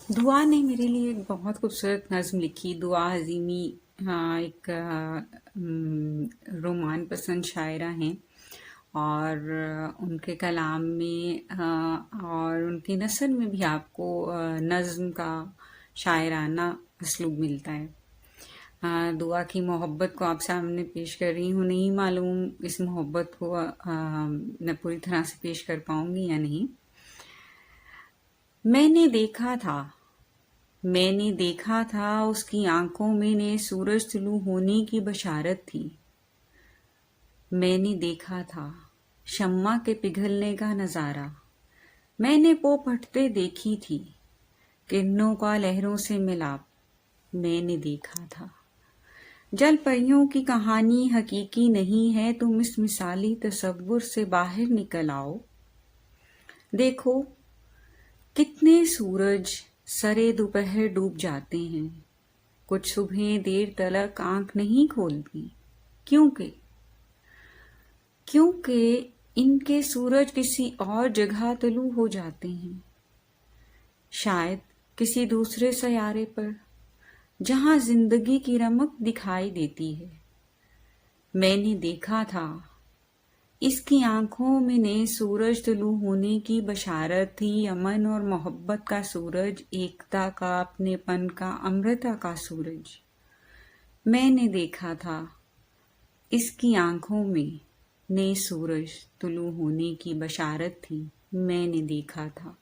دعا نے میرے لیے ایک بہت خوبصورت نظم لکھی. دعا عظیمی ایک رومان پسند شاعرہ ہیں، اور ان کے کلام میں اور ان کی نثر میں بھی آپ کو نظم کا شاعرانہ اسلوب ملتا ہے. دعا کی محبت کو آپ سامنے پیش کر رہی ہوں. نہیں معلوم اس محبت کو میں پوری طرح سے پیش کر پاؤں گی یا نہیں. میں نے دیکھا تھا اس کی آنکھوں میں نے سورج طلوع ہونے کی بشارت تھی. میں نے دیکھا تھا شمع کے پگھلنے کا نظارہ. میں نے پھٹتے دیکھی تھی کرنوں کا لہروں سے ملاپ. میں نے دیکھا تھا جل پریوں کی کہانی حقیقی نہیں ہے. تم اس مثالی تصور سے باہر نکل آؤ. دیکھو کتنے سورج سرے دوپہر ڈوب جاتے ہیں. کچھ صبحیں دیر تلک آنکھ نہیں کھولتی. کیونکہ ان کے سورج کسی اور جگہ طلوع ہو جاتے ہیں، شاید کسی دوسرے سیارے پر جہاں زندگی کی رمق دکھائی دیتی ہے. میں نے دیکھا تھا اس کی آنکھوں میں نئے سورج طلوع ہونے کی بشارت تھی. امن اور محبت کا سورج، ایکتا کا، اپنے پن کا، امرتا کا سورج. میں نے دیکھا تھا اس کی آنکھوں میں نئے سورج طلوع ہونے کی بشارت تھی. میں نے دیکھا تھا.